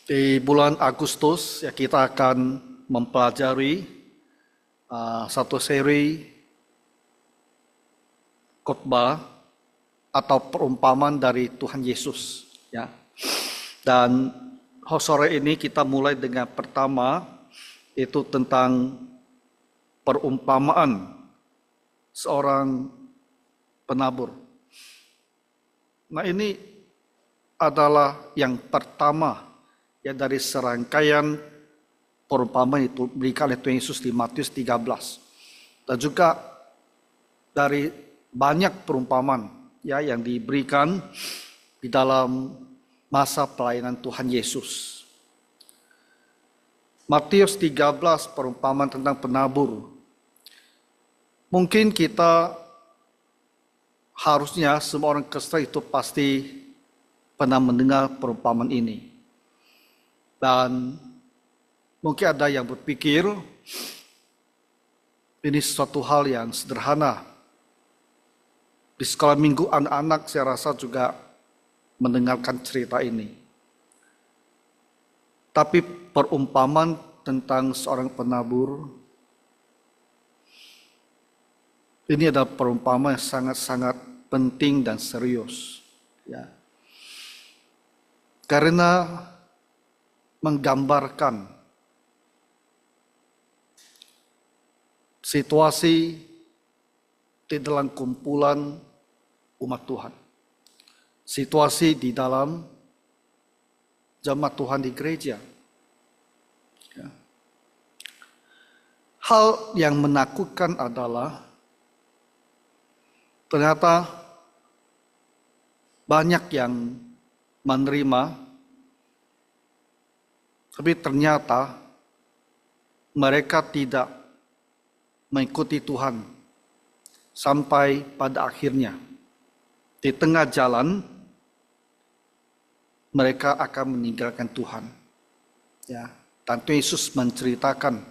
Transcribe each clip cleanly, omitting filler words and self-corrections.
Di bulan Agustus ya kita akan mempelajari satu seri khotbah atau perumpamaan dari Tuhan Yesus ya. Dan sore ini kita mulai dengan pertama itu tentang perumpamaan seorang penabur. Nah, ini adalah yang pertama ya dari serangkaian perumpamaan itu diberikan oleh Tuhan Yesus di Matius 13. Dan juga dari banyak perumpamaan ya yang diberikan di dalam masa pelayanan Tuhan Yesus. Matius 13 perumpamaan tentang penabur. Mungkin kita harusnya semua orang Kristen itu pasti pernah mendengar perumpamaan ini. Dan mungkin ada yang berpikir ini suatu hal yang sederhana. Di sekolah minggu anak-anak saya rasa juga mendengarkan cerita ini. Tapi perumpamaan tentang seorang penabur ini adalah perumpamaan yang sangat-sangat penting dan serius. Ya. Karena menggambarkan situasi di dalam kumpulan umat Tuhan. Situasi di dalam jemaat Tuhan di gereja. Ya. Hal yang menakutkan adalah ternyata banyak yang menerima, tapi ternyata mereka tidak mengikuti Tuhan sampai pada akhirnya. Di tengah jalan mereka akan meninggalkan Tuhan. Ya, dan Tuhan Yesus menceritakan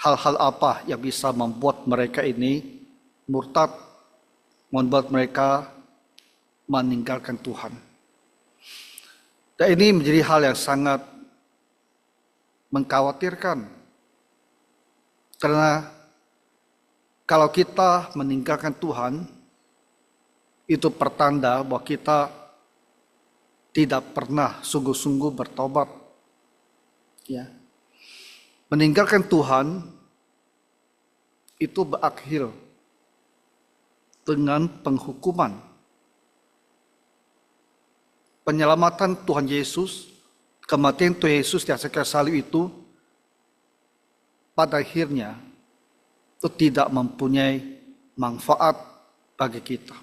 hal-hal apa yang bisa membuat mereka ini murtad, membuat mereka meninggalkan Tuhan. Dan ini menjadi hal yang sangat mengkhawatirkan. Karena kalau kita meninggalkan Tuhan, itu pertanda bahwa kita tidak pernah sungguh-sungguh bertobat. Ya. Meninggalkan Tuhan itu berakhir dengan penghukuman. Penyelamatan Tuhan Yesus, kematian Tuhan Yesus di atas kayu salib itu pada akhirnya itu tidak mempunyai manfaat bagi kita.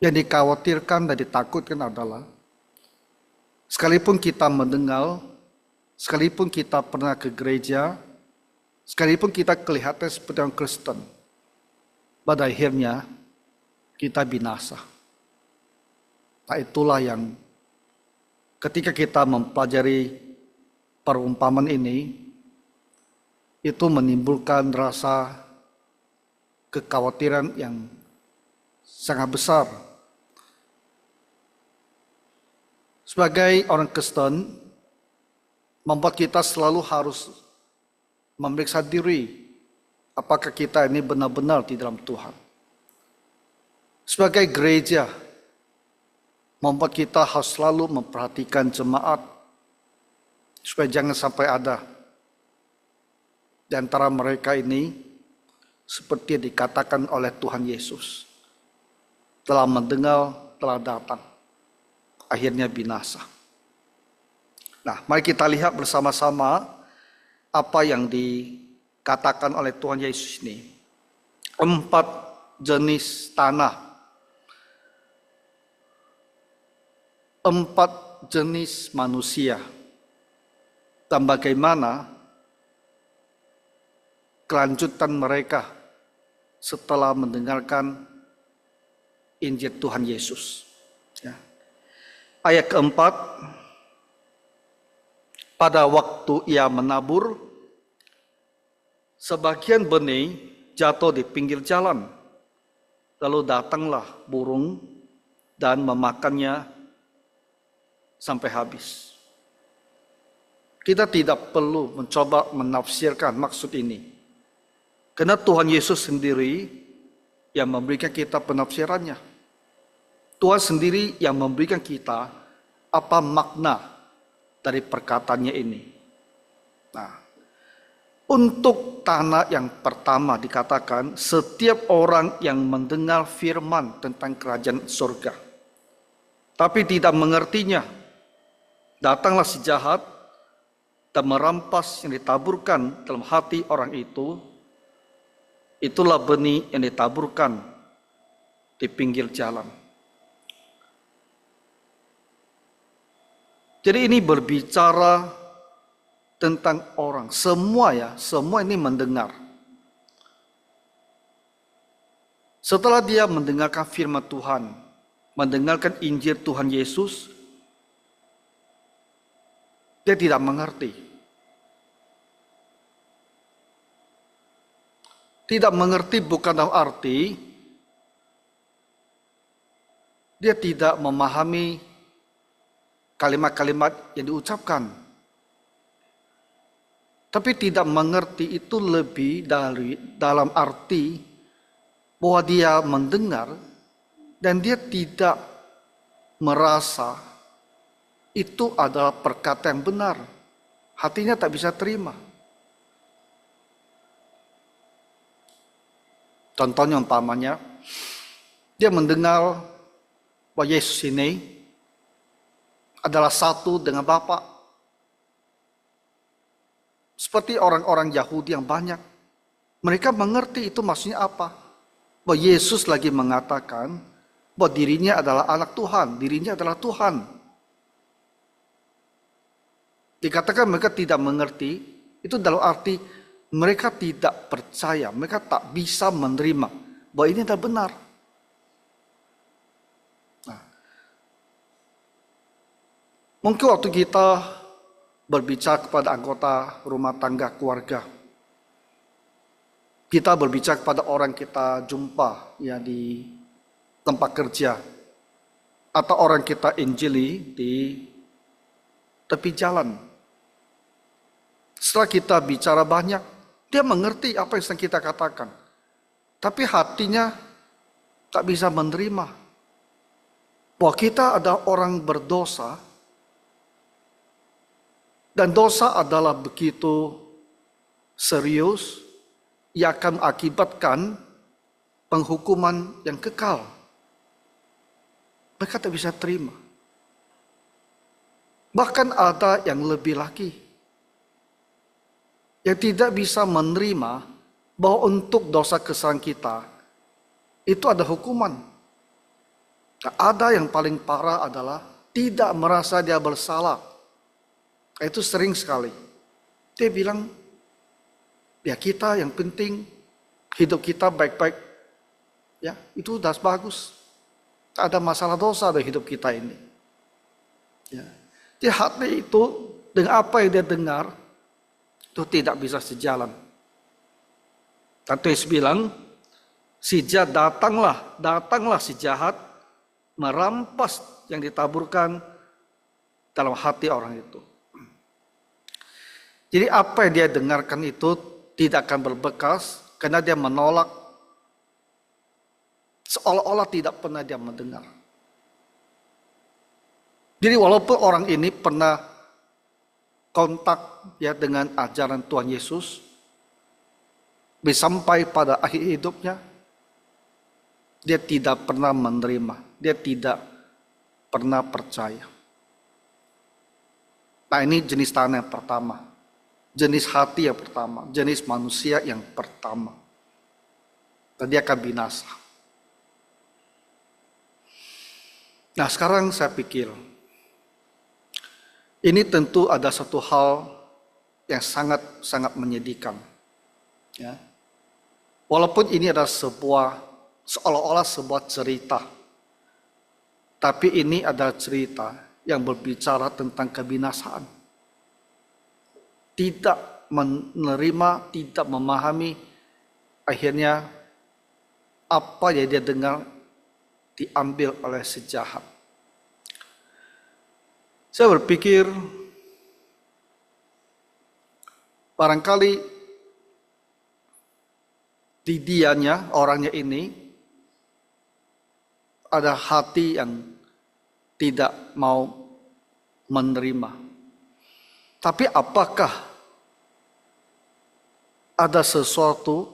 Yang dikhawatirkan dan ditakutkan adalah sekalipun kita mendengar, sekalipun kita pernah ke gereja, sekalipun kita kelihatan seperti orang Kristen, pada akhirnya kita binasa. Nah, itulah yang ketika kita mempelajari perumpamaan ini, itu menimbulkan rasa kekhawatiran yang sangat besar. Sebagai orang Kristen, membuat kita selalu harus memeriksa diri, apakah kita ini benar-benar di dalam Tuhan. Sebagai gereja, membuat kita harus selalu memperhatikan jemaat, supaya jangan sampai ada di antara mereka ini seperti yang dikatakan oleh Tuhan Yesus. Telah mendengar, telah datang, akhirnya binasa. Nah, mari kita lihat bersama-sama apa yang dikatakan oleh Tuhan Yesus ini. 4 jenis tanah, 4 jenis manusia, dan bagaimana kelanjutan mereka setelah mendengarkan Injil Tuhan Yesus. Ya. Ayat keempat, pada waktu ia menabur, sebagian benih jatuh di pinggir jalan. lalu datanglah burung dan memakannya sampai habis. Kita tidak perlu mencoba menafsirkan maksud ini. Karena Tuhan Yesus sendiri yang memberikan kita penafsirannya. Tuhan sendiri yang memberikan kita apa makna dari perkataannya ini. Nah, untuk tanah yang pertama dikatakan, setiap orang yang mendengar firman tentang kerajaan surga, tapi tidak mengertinya, datanglah si jahat dan merampas yang ditaburkan dalam hati orang itu. Itulah benih yang ditaburkan di pinggir jalan. Jadi ini berbicara tentang orang, semua ini mendengar. Setelah dia mendengarkan firman Tuhan, mendengarkan Injil Tuhan Yesus, dia tidak mengerti. Tidak mengerti bukan dalam arti dia tidak memahami kalimat-kalimat yang diucapkan. Tapi tidak mengerti itu lebih dari dalam arti bahwa dia mendengar dan dia tidak merasa itu adalah perkataan yang benar. Hatinya tak bisa terima. Contohnya umpamanya, dia mendengar bahwa Yesus ini adalah satu dengan Bapa. Seperti orang-orang Yahudi yang banyak. Mereka mengerti itu maksudnya apa. Bahwa Yesus lagi mengatakan bahwa dirinya adalah anak Tuhan. Dirinya adalah Tuhan. Dikatakan mereka tidak mengerti. Itu dalam arti mereka tidak percaya. Mereka tak bisa menerima bahwa ini adalah benar. Nah, mungkin waktu kita berbicara kepada anggota rumah tangga keluarga, kita berbicara kepada orang kita jumpa ya di tempat kerja, atau orang kita injili di tepi jalan. Setelah kita bicara banyak, dia mengerti apa yang sedang kita katakan, tapi hatinya tak bisa menerima bahwa kita adalah orang berdosa. Dan dosa adalah begitu serius yang akan mengakibatkan penghukuman yang kekal. Mereka tak bisa terima. Bahkan ada yang lebih lagi, yang tidak bisa menerima bahwa untuk dosa kesalahan kita itu ada hukuman. Ada yang paling parah adalah tidak merasa dia bersalah. Itu sering sekali. Dia bilang, ya kita yang penting hidup kita baik-baik. Ya, itu udah bagus. Tak ada masalah dosa dalam hidup kita ini. Ya. Di hati itu dengan apa yang dia dengar itu tidak bisa sejalan. Dan Yesus bilang, si jahat datanglah si jahat merampas yang ditaburkan dalam hati orang itu. Jadi apa yang dia dengarkan itu tidak akan berbekas karena dia menolak, seolah-olah tidak pernah dia mendengar. Jadi walaupun orang ini pernah kontak ya dengan ajaran Tuhan Yesus, sampai pada akhir hidupnya, dia tidak pernah menerima, dia tidak pernah percaya. Nah, ini jenis tanah yang pertama. Jenis hati yang pertama, jenis manusia yang pertama. Dan dia akan binasa. Nah, sekarang saya pikir, ini tentu ada satu hal yang sangat menyedihkan. Ya. Walaupun ini adalah seolah-olah sebuah cerita, tapi ini adalah cerita yang berbicara tentang kebinasaan. Tidak menerima, tidak memahami, akhirnya apa yang dia dengar diambil oleh si jahat. Saya berpikir barangkali di dianya, orangnya ini ada hati yang tidak mau menerima. Tapi apakah ada sesuatu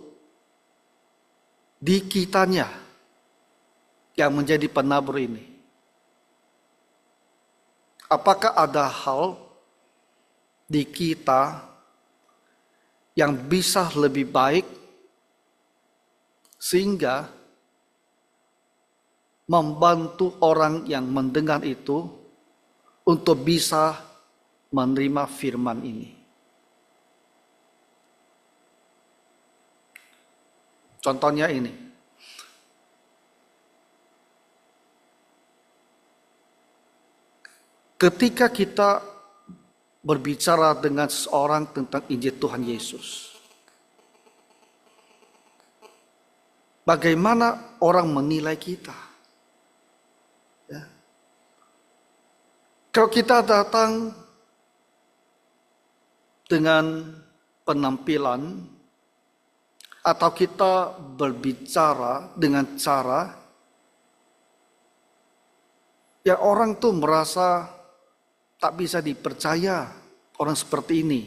di kitanya yang menjadi penabur ini? Apakah ada hal di kita yang bisa lebih baik sehingga membantu orang yang mendengar itu untuk bisa menerima firman ini? Contohnya ini. Ketika kita berbicara dengan seseorang tentang Injil Tuhan Yesus, bagaimana orang menilai kita? Ya. Kalau kita datang dengan penampilan atau kita berbicara dengan cara ya orang tuh merasa tak bisa dipercaya, orang seperti ini.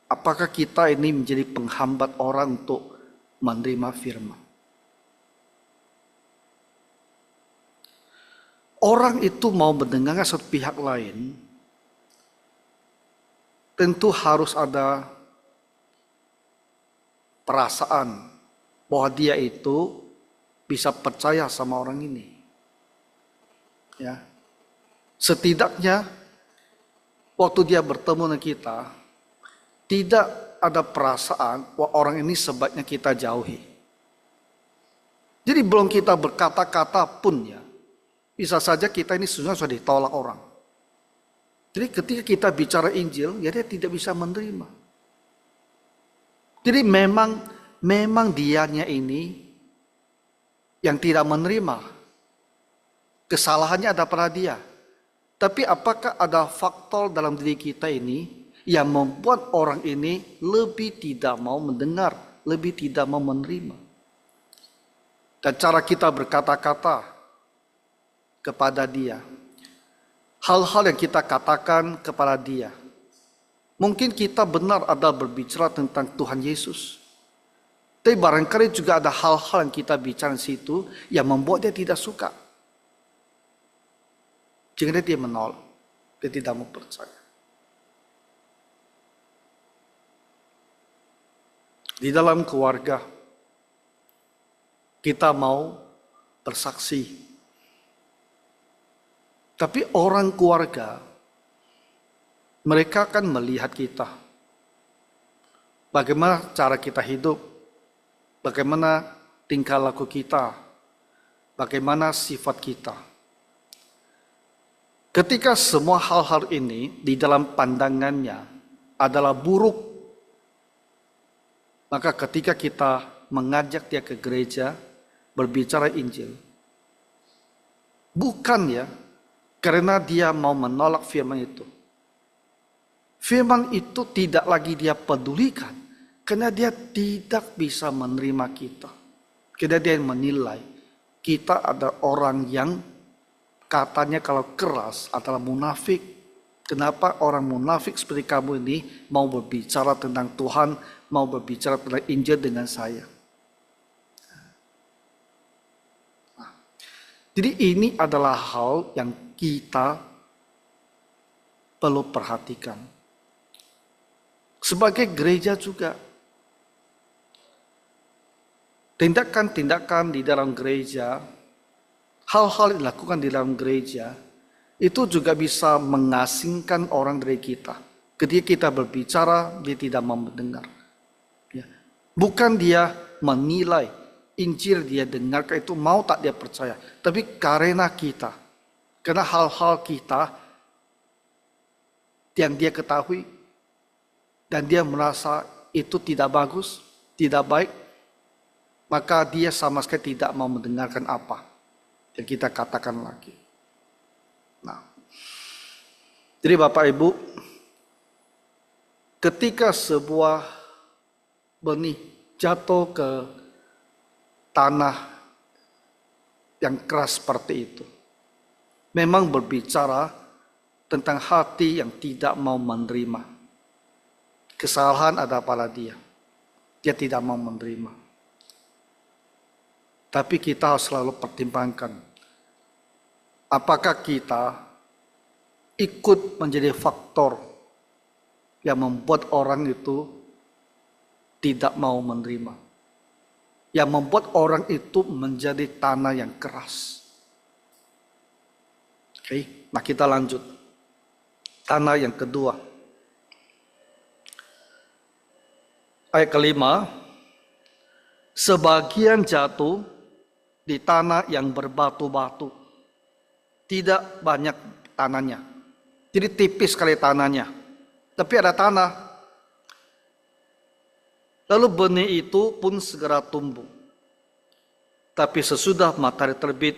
Apakah kita ini menjadi penghambat orang untuk menerima firman? Orang itu mau mendengarkan satu pihak lain, tentu harus ada perasaan bahwa dia itu bisa percaya sama orang ini. Ya. Setidaknya waktu dia bertemu dengan kita, tidak ada perasaan bahwa orang ini sebaiknya kita jauhi. Jadi belum kita berkata-kata pun ya, bisa saja kita ini sudah ditolak orang. Jadi ketika kita bicara Injil, ya dia tidak bisa menerima. Jadi memang dianya ini yang tidak menerima. Kesalahannya ada pada dia. Tapi apakah ada faktor dalam diri kita ini yang membuat orang ini lebih tidak mau mendengar, lebih tidak mau menerima? Dan cara kita berkata-kata kepada dia, hal-hal yang kita katakan kepada dia, mungkin kita benar ada berbicara tentang Tuhan Yesus, tapi barangkali juga ada hal-hal yang kita bicara di situ yang membuat dia tidak suka. Sehingga dia menolak, dia tidak mau percaya. Di dalam keluarga, kita mau bersaksi. Tapi orang keluarga, mereka akan melihat kita. Bagaimana cara kita hidup, bagaimana tingkah laku kita, bagaimana sifat kita. Ketika semua hal-hal ini di dalam pandangannya adalah buruk, maka ketika kita mengajak dia ke gereja, berbicara Injil, bukan ya karena dia mau menolak firman itu. Firman itu tidak lagi dia pedulikan, karena dia tidak bisa menerima kita. Karena dia menilai kita ada orang yang katanya kalau keras adalah munafik. Kenapa orang munafik seperti kamu ini mau berbicara tentang Tuhan, mau berbicara tentang Injil dengan saya? Nah, jadi ini adalah hal yang kita perlu perhatikan. Sebagai gereja juga, tindakan-tindakan di dalam gereja, hal-hal yang dilakukan di dalam gereja, itu juga bisa mengasingkan orang dari kita. Ketika kita berbicara, dia tidak mau mendengar. Ya. Bukan dia menilai Injil dia dengarkan itu mau tak dia percaya. Tapi karena kita, karena hal-hal kita yang dia ketahui, dan dia merasa itu tidak bagus, tidak baik, maka dia sama sekali tidak mau mendengarkan apa yang kita katakan lagi. Nah, jadi Bapak Ibu, ketika sebuah benih jatuh ke tanah yang keras seperti itu, memang berbicara tentang hati yang tidak mau menerima. Kesalahan ada pada dia. Dia tidak mau menerima. Tapi kita harus selalu pertimbangkan, apakah kita ikut menjadi faktor yang membuat orang itu tidak mau menerima, yang membuat orang itu menjadi tanah yang keras. Oke, nah kita lanjut. Tanah yang kedua. Ayat kelima, sebagian jatuh di tanah yang berbatu-batu. Tidak banyak tanahnya. Jadi tipis sekali tanahnya. Tapi ada tanah. Lalu benih itu pun segera tumbuh. Tapi sesudah matahari terbit,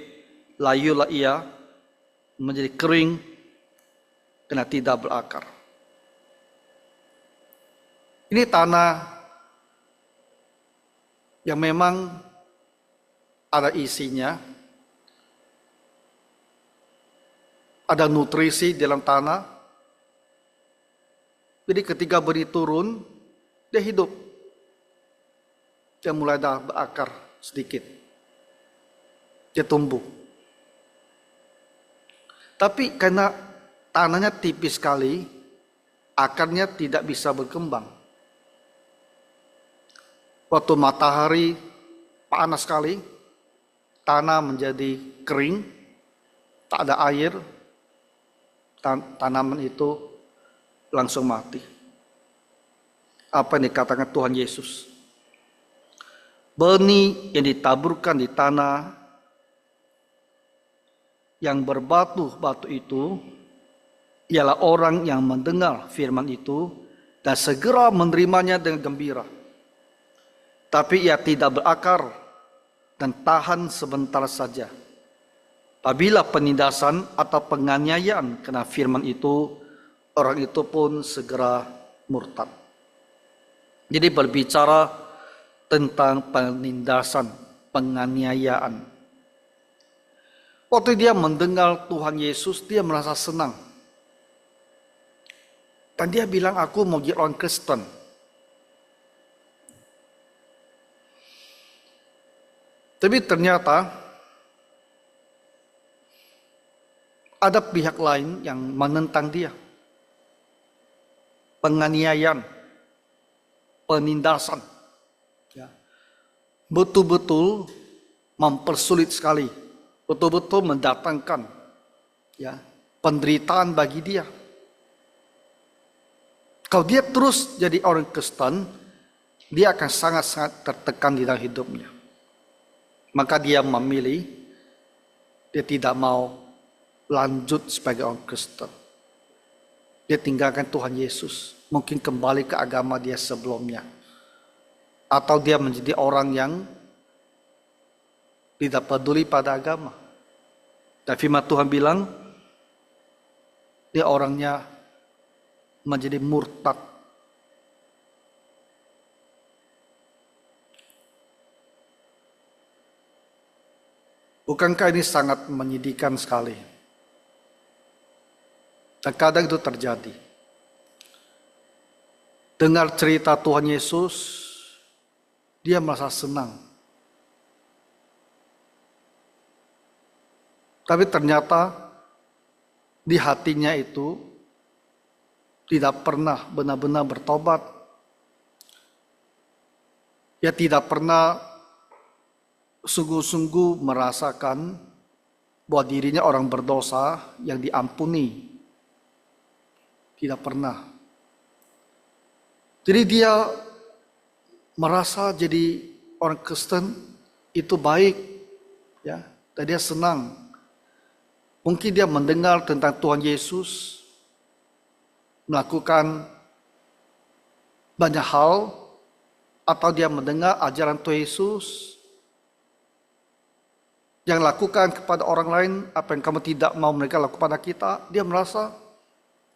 layulah ia menjadi kering karena tidak berakar. Ini tanah yang memang ada isinya, ada nutrisi dalam tanah. Jadi ketika benih turun, dia hidup. Dia mulai berakar sedikit. Dia tumbuh. Tapi karena tanahnya tipis sekali, akarnya tidak bisa berkembang. Waktu matahari panas sekali, tanah menjadi kering, tak ada air, tanaman itu langsung mati. Apa yang dikatakan Tuhan Yesus? Benih yang ditaburkan di tanah yang berbatu-batu itu ialah orang yang mendengar firman itu dan segera menerimanya dengan gembira. Tapi ia tidak berakar dan tahan sebentar saja. Apabila penindasan atau penganiayaan kena firman itu, orang itu pun segera murtad. Jadi berbicara tentang penindasan, penganiayaan. Waktu dia mendengar Tuhan Yesus, dia merasa senang. Dan dia bilang, aku mau jadi orang Kristen. Tapi ternyata ada pihak lain yang menentang dia. Penganiayaan, penindasan. Ya. Betul-betul mempersulit sekali. Betul-betul mendatangkan ya, penderitaan bagi dia. Kalau dia terus jadi orang Kristen, dia akan sangat-sangat tertekan di dalam hidupnya. Maka dia memilih, dia tidak mau lanjut sebagai orang Kristen. Dia tinggalkan Tuhan Yesus. Mungkin kembali ke agama dia sebelumnya. Atau dia menjadi orang yang tidak peduli pada agama. Dan firman Tuhan bilang, dia orangnya menjadi murtad. Bukankah ini sangat menyedihkan sekali? Terkadang itu terjadi. Dengar cerita Tuhan Yesus, dia merasa senang. Tapi ternyata di hatinya itu tidak pernah benar-benar bertobat. Dia tidak pernah sungguh-sungguh merasakan bahwa dirinya orang berdosa yang diampuni. Tidak pernah. Jadi dia merasa jadi orang Kristen itu baik, ya, dan dia senang. Mungkin dia mendengar tentang Tuhan Yesus, melakukan banyak hal atau dia mendengar ajaran Tuhan Yesus yang lakukan kepada orang lain apa yang kamu tidak mau mereka lakukan pada kita, dia merasa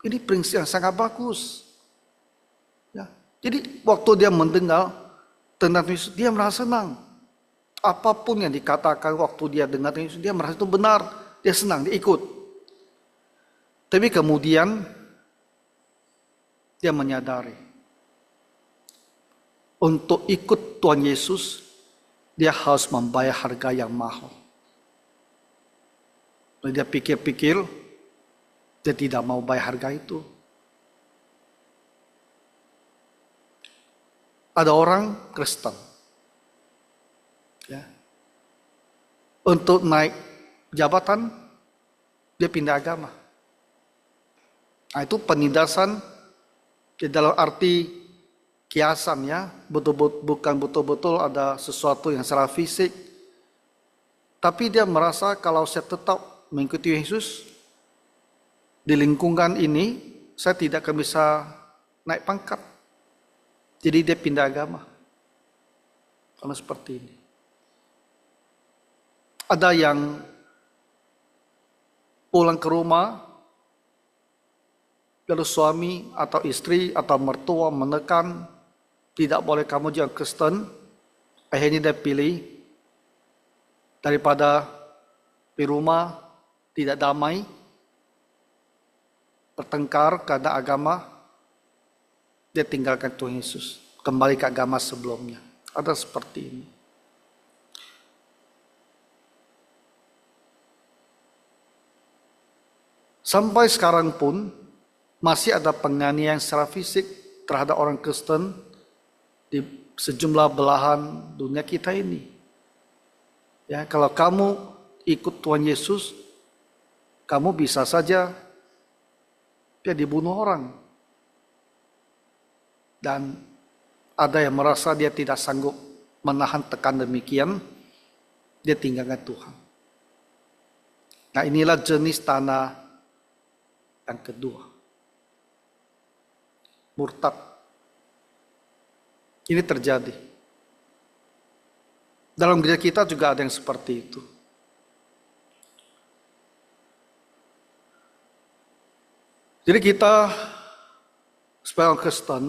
ini prinsip yang sangat bagus. Ya. Jadi waktu dia mendengar tentang Yesus, dia merasa senang. Apapun yang dikatakan waktu dia dengar Yesus, dia merasa itu benar, dia senang, dia ikut. Tapi kemudian dia menyadari untuk ikut Tuhan Yesus, dia harus membayar harga yang mahal. Lalu dia pikir-pikir, dia tidak mau bayar harga itu. Ada orang Kristen, ya, untuk naik jabatan, dia pindah agama. Nah, itu penindasan di dalam arti kiasan, ya, bukan betul-betul ada sesuatu yang secara fisik. Tapi dia merasa kalau saya tetap mengikuti Yesus di lingkungan ini, saya tidak akan bisa naik pangkat. Jadi dia pindah agama. Karena seperti ini. Ada yang pulang ke rumah, lalu suami atau istri atau mertua menekan, tidak boleh kamu jadi Kristen. Akhirnya dia pilih daripada di rumah tidak damai, bertengkar karena agama, dia tinggalkan Tuhan Yesus, kembali ke agama sebelumnya. Ada seperti ini. Sampai sekarang pun masih ada penganiayaan secara fisik terhadap orang Kristen di sejumlah belahan dunia kita ini. Ya, kalau kamu ikut Tuhan Yesus, kamu bisa saja dia dibunuh orang. Dan ada yang merasa dia tidak sanggup menahan tekan demikian, dia tinggalkan Tuhan. Nah, inilah jenis tanah yang kedua. Murtad. Ini terjadi. Dalam gereja kita juga ada yang seperti itu. Jadi kita sebagai orang Kristen,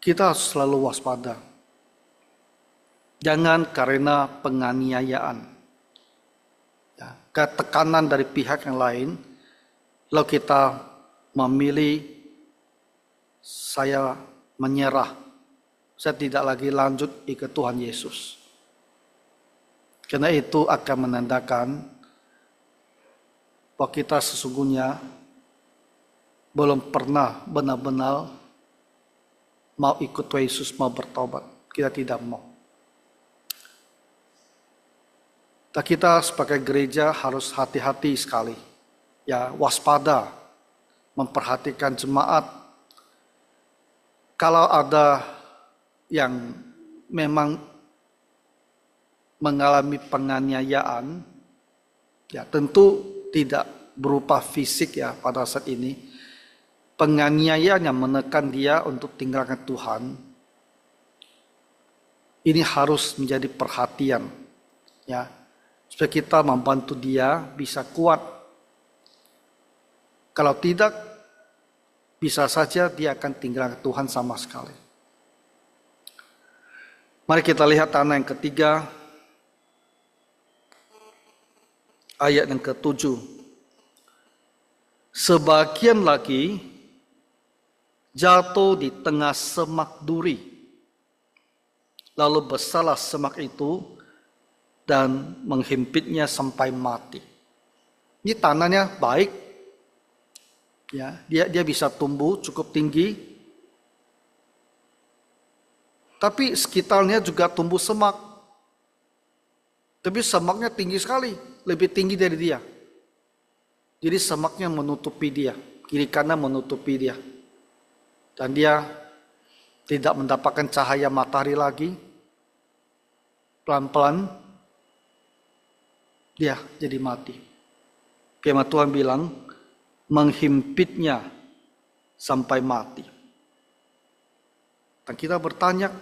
kita harus selalu waspada. Jangan karena penganiayaan, ya, ketekanan dari pihak yang lain, lalu kita memilih, saya menyerah, saya tidak lagi lanjut ikut Tuhan Yesus. Karena itu akan menandakan bahwa kita sesungguhnya belum pernah benar-benar mau ikut Tuhan Yesus, mau bertobat. Kita tidak mau. Dan kita sebagai gereja harus hati-hati sekali. Ya, waspada, memperhatikan jemaat. Kalau ada yang memang mengalami penganiayaan, ya tentu tidak berupa fisik ya pada saat ini. Penganiayaan yang menekan dia untuk tinggalkan Tuhan, ini harus menjadi perhatian, ya, supaya kita membantu dia bisa kuat. Kalau tidak, bisa saja dia akan tinggalkan Tuhan sama sekali. Mari kita lihat tanah yang ketiga, ayat yang ke-7. Sebagian lagi jatuh di tengah semak duri, lalu besarlah semak itu dan menghimpitnya sampai mati. Ini tanahnya baik, ya, dia bisa tumbuh cukup tinggi, tapi sekitarnya juga tumbuh semak. Tapi semaknya tinggi sekali, lebih tinggi dari dia. Jadi semaknya menutupi dia, kiri kanan menutupi dia. Dan dia tidak mendapatkan cahaya matahari lagi. Pelan-pelan dia jadi mati. Firman Tuhan bilang, menghimpitnya sampai mati. Dan kita bertanya,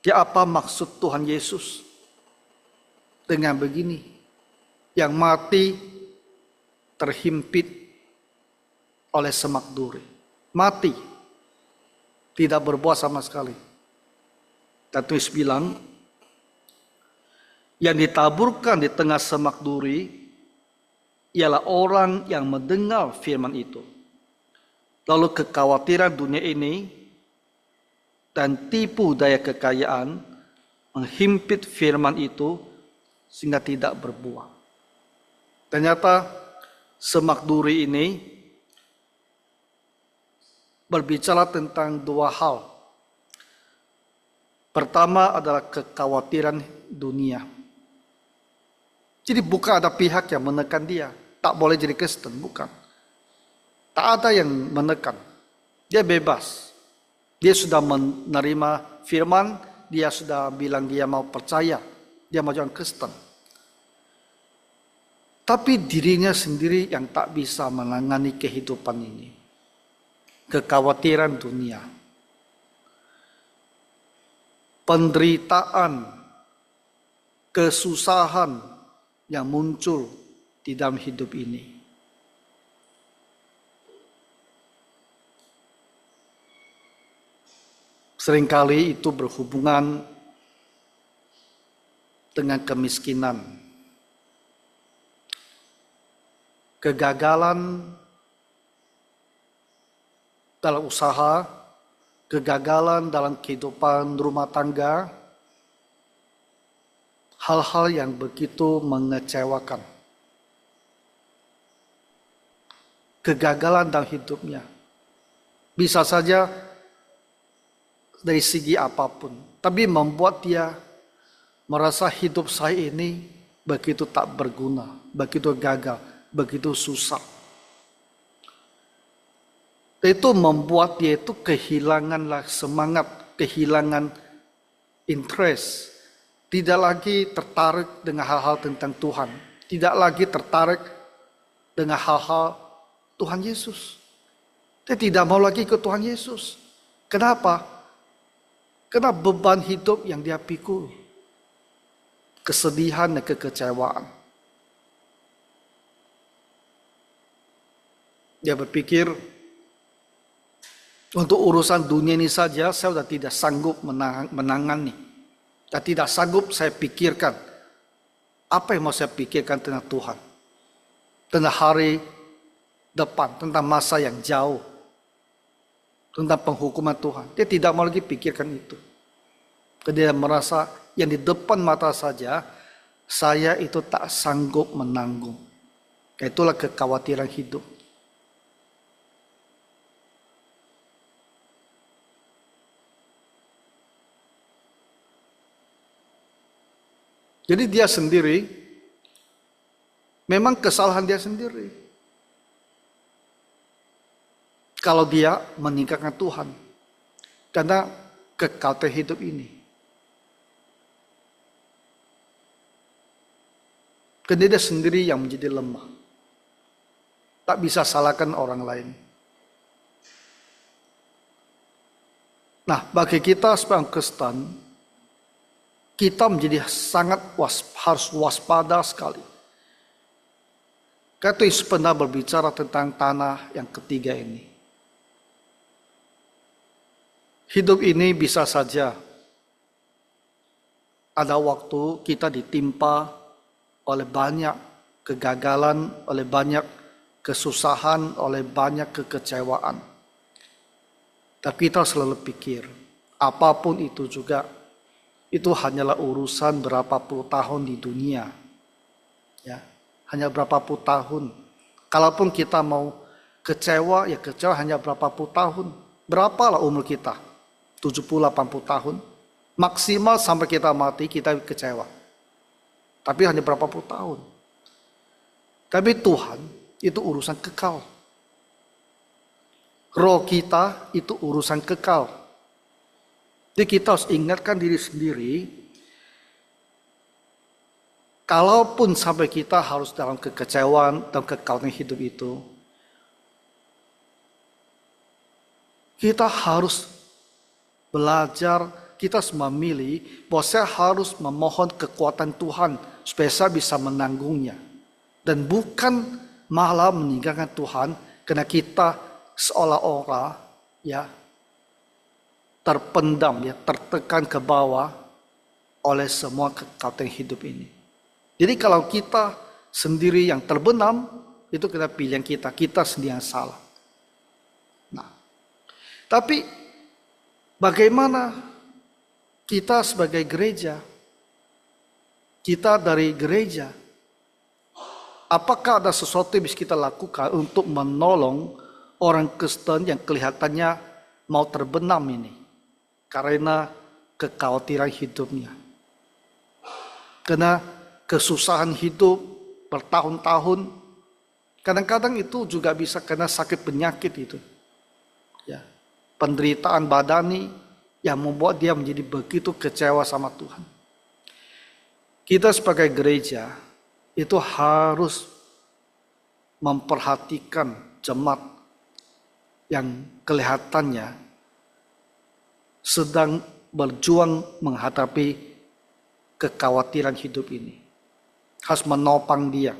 ya apa maksud Tuhan Yesus dengan begini? Yang mati terhimpit oleh semak duri. Mati. Tidak berbuat sama sekali. Dan Tuhan bilang, yang ditaburkan di tengah semak duri ialah orang yang mendengar firman itu. Lalu kekhawatiran dunia ini dan tipu daya kekayaan menghimpit firman itu sehingga tidak berbuah. Ternyata semak duri ini berbicara tentang dua hal. Pertama adalah kekhawatiran dunia. Jadi bukan ada pihak yang menekan dia. Tak boleh jadi Kristen, bukan. Tak ada yang menekan. Dia bebas. Dia sudah menerima firman. Dia sudah bilang dia mau percaya. Dia mau jadi Kristen. Tapi dirinya sendiri yang tak bisa menangani kehidupan ini. Kekhawatiran dunia. Penderitaan. Kesusahan yang muncul di dalam hidup ini. Seringkali itu berhubungan dengan kemiskinan, kegagalan dalam usaha, kegagalan dalam kehidupan rumah tangga, hal-hal yang begitu mengecewakan. Kegagalan dalam hidupnya. Bisa saja dari segi apapun. Tapi membuat dia merasa hidup saya ini begitu tak berguna, begitu gagal, begitu susah. Itu membuat dia itu kehilangan semangat, kehilangan interest. Tidak lagi tertarik dengan hal-hal tentang Tuhan. Tidak lagi tertarik dengan hal-hal Tuhan Yesus. Dia tidak mau lagi ke Tuhan Yesus. Kenapa? Karena beban hidup yang dia pikul. Kesedihan dan kekecewaan. Dia berpikir, untuk urusan dunia ini saja saya sudah tidak sanggup menangani. Dan tidak sanggup saya pikirkan. Apa yang mau saya pikirkan tentang Tuhan? Tentang hari depan, tentang masa yang jauh. Tentang penghukuman Tuhan. Dia tidak mau lagi pikirkan itu. Dia merasa yang di depan mata saja, saya itu tak sanggup menanggung. Itulah kekhawatiran hidup. Jadi dia sendiri, memang kesalahan dia sendiri. Kalau dia meninggalkan Tuhan. Karena kekal hidup ini. Karena dia sendiri yang menjadi lemah. Tak bisa salahkan orang lain. Nah, bagi kita sebagai Kristen, kita menjadi sangat harus waspada sekali. Karena Yesus pernah berbicara tentang tanah yang ketiga ini. Hidup ini bisa saja ada waktu kita ditimpa oleh banyak kegagalan, oleh banyak kesusahan, oleh banyak kekecewaan. Tapi kita selalu pikir, apapun itu juga, itu hanyalah urusan berapa puluh tahun di dunia. Ya, hanya berapa puluh tahun. Kalaupun kita mau kecewa, ya kecewa hanya berapa puluh tahun. Berapalah umur kita? 70-80 tahun. Maksimal sampai kita mati kita kecewa. Tapi hanya berapa puluh tahun. Tapi Tuhan itu urusan kekal. Roh kita itu urusan kekal. Jadi kita harus ingatkan diri sendiri. Kalaupun sampai kita harus dalam kekecewaan, dalam kekalahan hidup itu. Kita harus belajar, kita harus memilih bahwa saya harus memohon kekuatan Tuhan supaya saya bisa menanggungnya. Dan bukan malah meninggalkan Tuhan karena kita seolah-olah ya terpendam, ya tertekan ke bawah oleh semua kekayaan hidup ini. Jadi kalau kita sendiri yang terbenam, itu kita pilihan kita sendiri yang salah. Nah, tapi bagaimana kita sebagai gereja, kita dari gereja, apakah ada sesuatu yang bisa kita lakukan untuk menolong orang Kristen yang kelihatannya mau terbenam ini karena kekhawatiran hidupnya, karena kesusahan hidup bertahun-tahun. Kadang-kadang itu juga bisa karena sakit penyakit itu, ya, penderitaan badani yang membuat dia menjadi begitu kecewa sama Tuhan. Kita sebagai gereja itu harus memperhatikan jemaat yang kelihatannya sedang berjuang menghadapi kekhawatiran hidup ini. Harus menopang dia,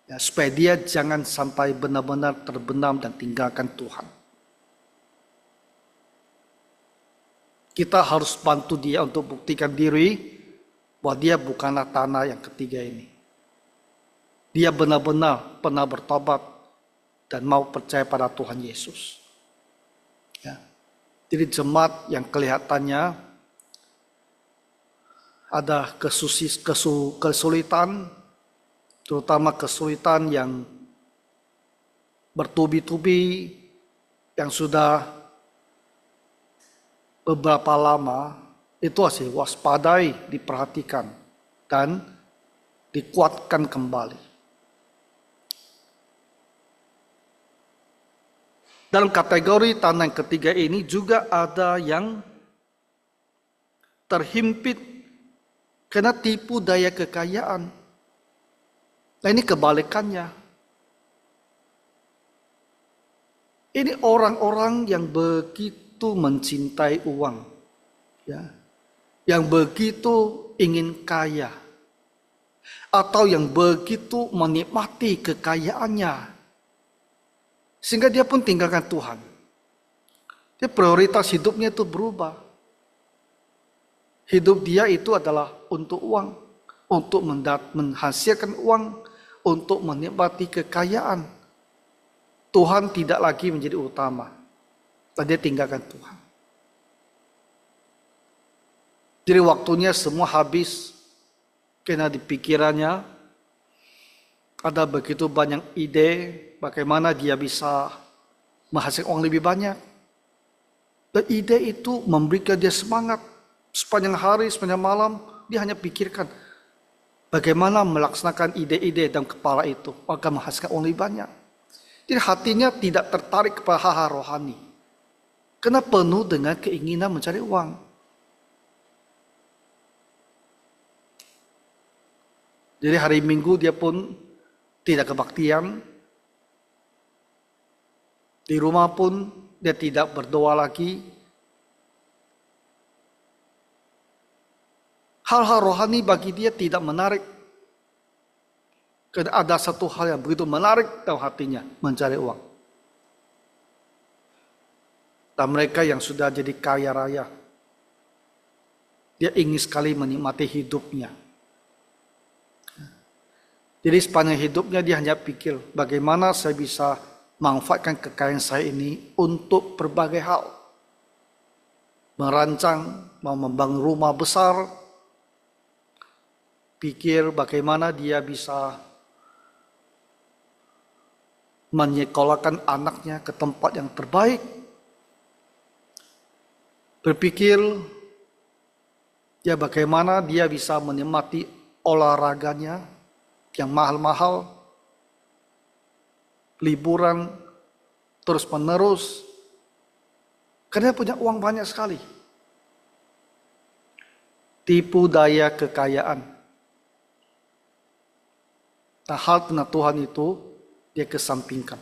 ya, supaya dia jangan sampai benar-benar terbenam dan tinggalkan Tuhan. Kita harus bantu dia untuk buktikan diri bahwa dia bukanlah tanah yang ketiga ini. Dia benar-benar pernah bertobat dan mau percaya pada Tuhan Yesus. Ya. Jadi jemaat yang kelihatannya ada kesulitan, terutama kesulitan yang bertubi-tubi, yang sudah beberapa lama, itu harus waspadai, diperhatikan, dan dikuatkan kembali. Dalam kategori tanah yang ketiga ini juga ada yang terhimpit karena tipu daya kekayaan. Nah, ini kebalikannya. Ini orang-orang yang begitu mencintai uang, ya, yang begitu ingin kaya, atau yang begitu menikmati kekayaannya, sehingga dia pun tinggalkan Tuhan. Dia prioritas hidupnya itu berubah. Hidup dia itu adalah untuk uang, untuk menghasilkan uang, untuk menikmati kekayaan. Tuhan tidak lagi menjadi utama. Dan dia tinggalkan Tuhan. Jadi waktunya semua habis karena di pikirannya ada begitu banyak ide bagaimana dia bisa menghasilkan uang lebih banyak. Dan ide itu memberikan dia semangat. Sepanjang hari, sepanjang malam, dia hanya pikirkan bagaimana melaksanakan ide-ide dalam kepala itu agar menghasilkan uang lebih banyak. Jadi hatinya tidak tertarik kepada hal-hal rohani, karena penuh dengan keinginan mencari uang. Jadi hari Minggu dia pun tidak kebaktian. Di rumah pun dia tidak berdoa lagi. Hal-hal rohani bagi dia tidak menarik. Karena ada satu hal yang begitu menarik dalam hatinya, mencari uang. Dan mereka yang sudah jadi kaya raya, dia ingin sekali menikmati hidupnya. Jadi sepanjang hidupnya dia hanya pikir, bagaimana saya bisa manfaatkan kekayaan saya ini untuk berbagai hal. Merancang, mau membangun rumah besar, pikir bagaimana dia bisa menyekolahkan anaknya ke tempat yang terbaik. Berpikir ya bagaimana dia bisa menikmati olahraganya yang mahal-mahal, liburan terus-menerus, karena dia punya uang banyak sekali. Tipu daya kekayaan. Nah, hal tentang Tuhan itu dia kesampingkan.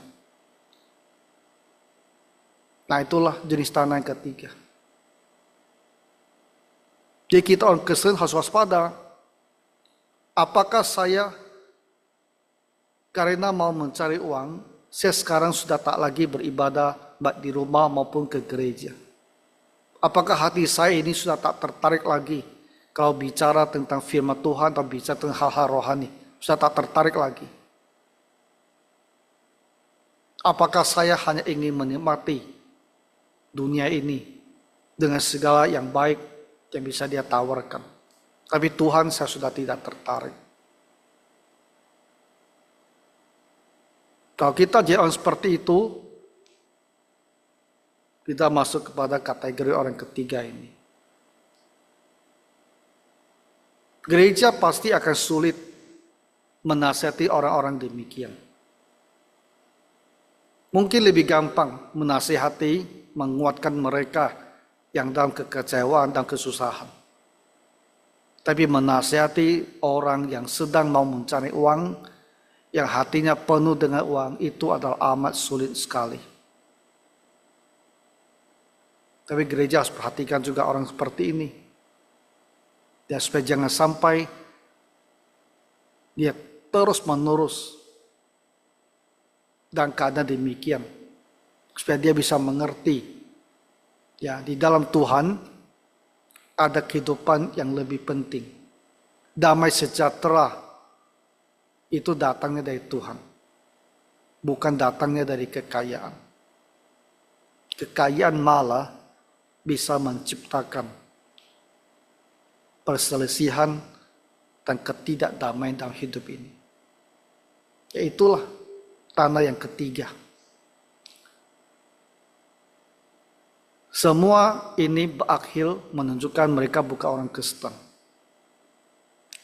Nah, itulah jenis tanah yang ketiga. Jadi kita orang Kristen harus waspada. Apakah saya karena mau mencari uang, saya sekarang sudah tak lagi beribadah baik di rumah maupun ke gereja? Apakah hati saya ini sudah tak tertarik lagi kalau bicara tentang firman Tuhan atau bicara tentang hal-hal rohani? Sudah tak tertarik lagi? Apakah saya hanya ingin menikmati dunia ini dengan segala yang baik yang bisa dia tawarkan? Tapi Tuhan saya sudah tidak tertarik. Kalau kita jadi orang seperti itu, kita masuk kepada kategori orang ketiga ini. Gereja pasti akan sulit menasihati orang-orang demikian. Mungkin lebih gampang menasihati, menguatkan mereka yang dalam kekecewaan dan kesusahan. Tapi menasihati orang yang sedang mau mencari uang, yang hatinya penuh dengan uang, itu adalah amat sulit sekali. Tapi gereja harus perhatikan juga orang seperti ini. Ya, supaya jangan sampai dia terus-menerus dan karena demikian, supaya dia bisa mengerti, ya, di dalam Tuhan ada kehidupan yang lebih penting. Damai sejahtera itu datangnya dari Tuhan, bukan datangnya dari kekayaan. Kekayaan malah bisa menciptakan perselisihan dan ketidakdamaian dalam hidup ini. Itulah tanah yang ketiga. Semua ini berakhir menunjukkan mereka bukan orang Kristen.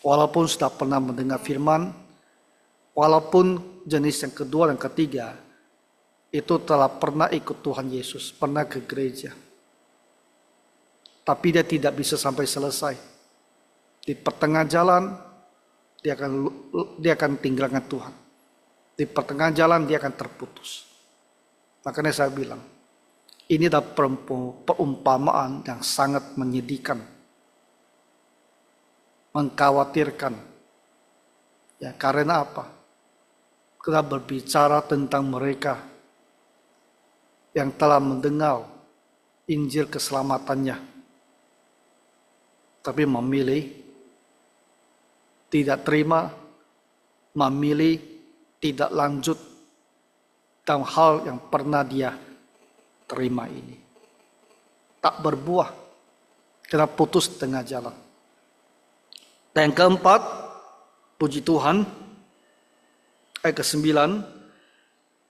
Walaupun sudah pernah mendengar firman, walaupun jenis yang kedua dan ketiga itu telah pernah ikut Tuhan Yesus, pernah ke gereja, tapi dia tidak bisa sampai selesai. Di pertengahan jalan dia akan tinggalkan Tuhan. Di pertengahan jalan dia akan terputus. Makanya saya bilang, ini adalah perumpamaan yang sangat menyedihkan, mengkhawatirkan. Ya, karena apa? Kita berbicara tentang mereka yang telah mendengar Injil keselamatannya, tapi memilih tidak terima, memilih tidak lanjut dalam hal yang pernah dia terima ini. Tak berbuah, karena putus di tengah jalan. Dan yang keempat, puji Tuhan, ayat ke-9,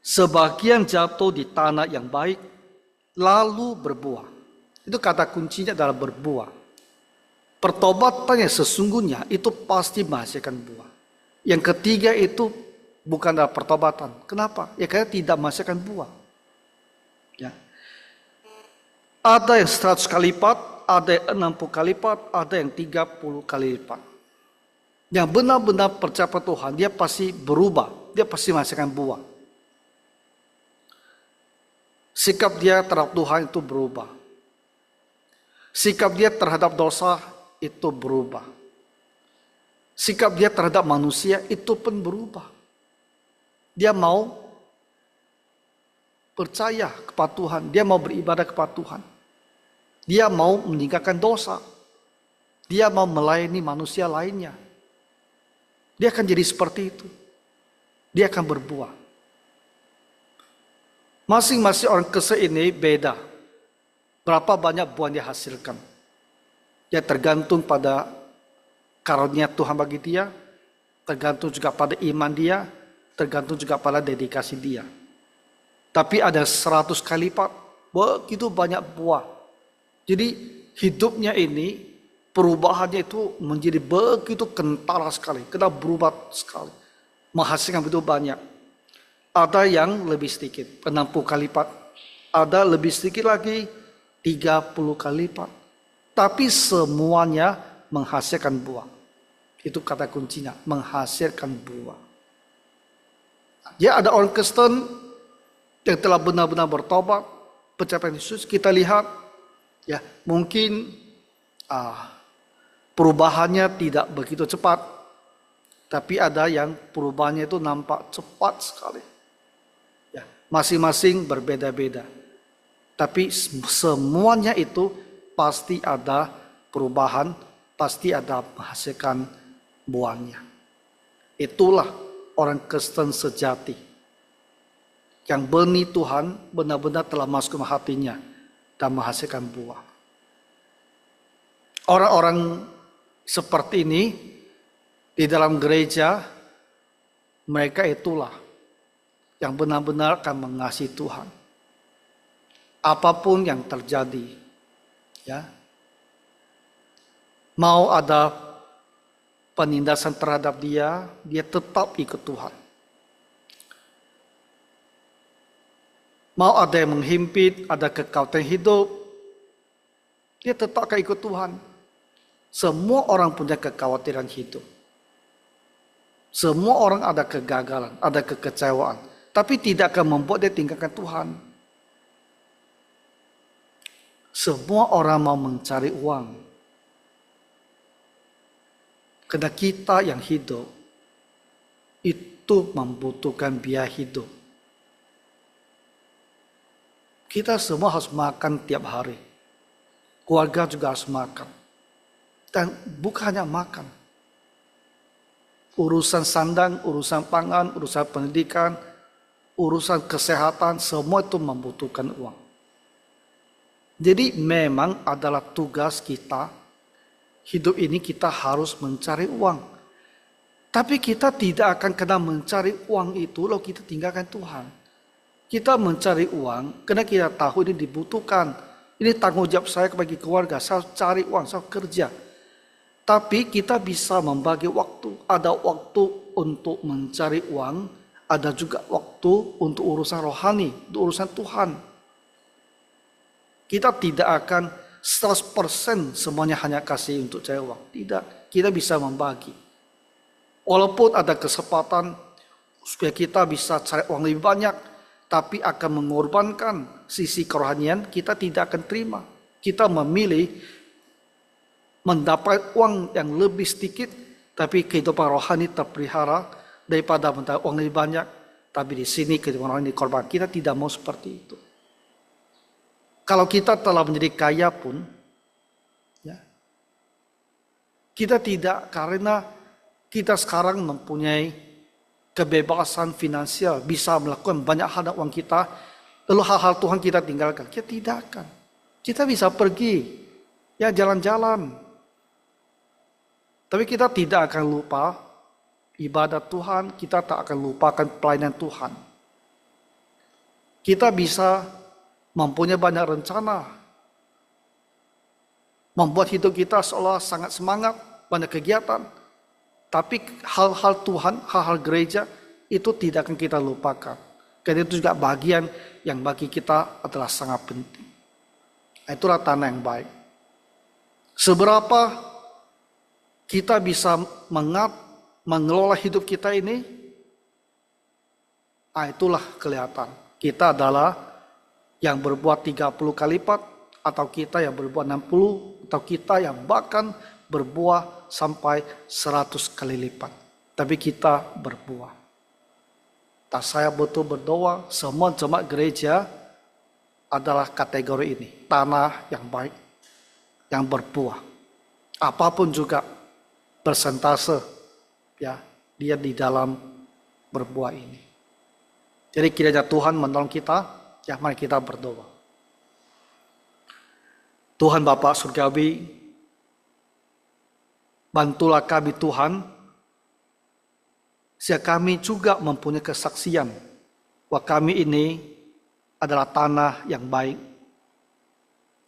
sebagian jatuh di tanah yang baik, lalu berbuah. Itu kata kuncinya adalah berbuah. Pertobatan yang sesungguhnya itu pasti menghasilkan buah. Yang ketiga itu bukan adalah pertobatan. Kenapa? Ya karena tidak menghasilkan buah. Ya. Ada yang 100 kali lipat, ada yang 60 kali lipat, ada yang 30 kali lipat. Yang benar-benar percaya pada Tuhan, dia pasti berubah, dia pasti menghasilkan buah. Sikap dia terhadap Tuhan itu berubah. Sikap dia terhadap dosa itu berubah. Sikap dia terhadap manusia itu pun berubah. Dia mau percaya kepada Tuhan, dia mau beribadah kepada Tuhan. Dia mau meninggalkan dosa. Dia mau melayani manusia lainnya. Dia akan jadi seperti itu. Dia akan berbuah. Masing-masing orang Kristen ini beda. Berapa banyak buah yang dihasilkan. Dia tergantung pada karunia Tuhan bagi dia. Tergantung juga pada iman dia. Tergantung juga pada dedikasi dia. Tapi ada 100 kali lipat. Begitu banyak buah. Jadi hidupnya ini, perubahannya itu menjadi begitu kentara sekali. Kena berubah sekali. Menghasilkan begitu banyak. Ada yang lebih sedikit, 60 kali lipat. Ada lebih sedikit lagi, 30 kali lipat. Tapi semuanya menghasilkan buah. Itu kata kuncinya, menghasilkan buah. Ya, ada orang Kristen yang telah benar-benar bertobat, pencapaian Yesus, kita lihat ya mungkin perubahannya tidak begitu cepat, tapi ada yang perubahannya itu nampak cepat sekali. Ya, masing-masing berbeda-beda. Tapi semuanya itu pasti ada perubahan, pasti ada menghasilkan buahnya. Itulah orang Kristen sejati. Yang benih Tuhan benar-benar telah masuk ke hatinya dan menghasilkan buah. Orang-orang seperti ini di dalam gereja, mereka itulah yang benar-benar akan mengasihi Tuhan. Apapun yang terjadi, ya, mau ada penindasan terhadap dia tetap ikut Tuhan. Mau ada yang menghimpit, ada kekhawatiran hidup, dia tetap akan ikut Tuhan. Semua orang punya kekhawatiran hidup. Semua orang ada kegagalan, ada kekecewaan. Tapi tidak akan membuat dia tinggalkan Tuhan. Semua orang mau mencari uang. Karena kita yang hidup itu membutuhkan biaya hidup. Kita semua harus makan tiap hari. Keluarga juga harus makan. Dan bukan hanya makan. Urusan sandang, urusan pangan, urusan pendidikan, urusan kesehatan, semua itu membutuhkan uang. Jadi memang adalah tugas kita. Hidup ini kita harus mencari uang. Tapi kita tidak akan kena mencari uang itu lalu kita tinggalkan Tuhan. Kita mencari uang karena kita tahu ini dibutuhkan. Ini tanggung jawab saya bagi keluarga. Saya cari uang, saya kerja. Tapi kita bisa membagi waktu. Ada waktu untuk mencari uang. Ada juga waktu untuk urusan rohani, untuk urusan Tuhan. Kita tidak akan 100% semuanya hanya kasih untuk cari uang. Tidak, kita bisa membagi. Walaupun ada kesempatan supaya kita bisa cari uang lebih banyak, tapi akan mengorbankan sisi kerohanian, kita tidak akan terima. Kita memilih mendapat uang yang lebih sedikit, tapi kehidupan rohani terpelihara daripada mendapat uang lebih banyak, tapi di sini kehidupan rohani dikorban. Kita tidak mau seperti itu. Kalau kita telah menjadi kaya pun, ya, kita tidak, karena kita sekarang mempunyai kebebasan finansial, bisa melakukan banyak hal dengan uang kita, lalu hal-hal Tuhan kita tinggalkan. Kita tidak akan. Kita bisa pergi, ya jalan-jalan. Tapi kita tidak akan lupa ibadat Tuhan, kita tak akan lupakan pelayanan Tuhan. Kita bisa mempunyai banyak rencana, membuat hidup kita seolah sangat semangat, banyak kegiatan. Tapi hal-hal Tuhan, hal-hal gereja itu tidak akan kita lupakan. Karena itu juga bagian yang bagi kita adalah sangat penting. Itulah tanah yang baik. Seberapa kita bisa mengelola hidup kita ini, itulah kelihatan. Kita adalah yang berbuat 30 kali lipat, atau kita yang berbuat 60, atau kita yang bahkan berbuah sampai 100 kali lipat. Tapi kita berbuah. Tak saya betul berdoa, semua jemaat gereja adalah kategori ini. Tanah yang baik, yang berbuah. Apapun juga persentase, ya, dia di dalam berbuah ini. Jadi kiranya Tuhan menolong kita. Ya, mari kita berdoa. Tuhan Bapa Surgawi, bantulah kami Tuhan, sehingga kami juga mempunyai kesaksian bahwa kami ini adalah tanah yang baik.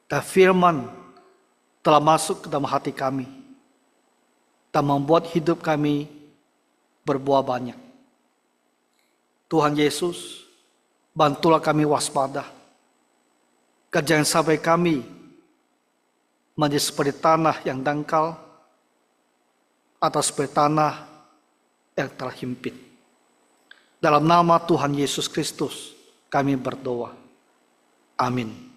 Dan firman telah masuk ke dalam hati kami dan membuat hidup kami berbuah banyak. Tuhan Yesus, bantulah kami waspada. Jangan sampai kami menjadi seperti tanah yang dangkal atau seperti tanah yang terhimpit. Dalam nama Tuhan Yesus Kristus kami berdoa. Amin.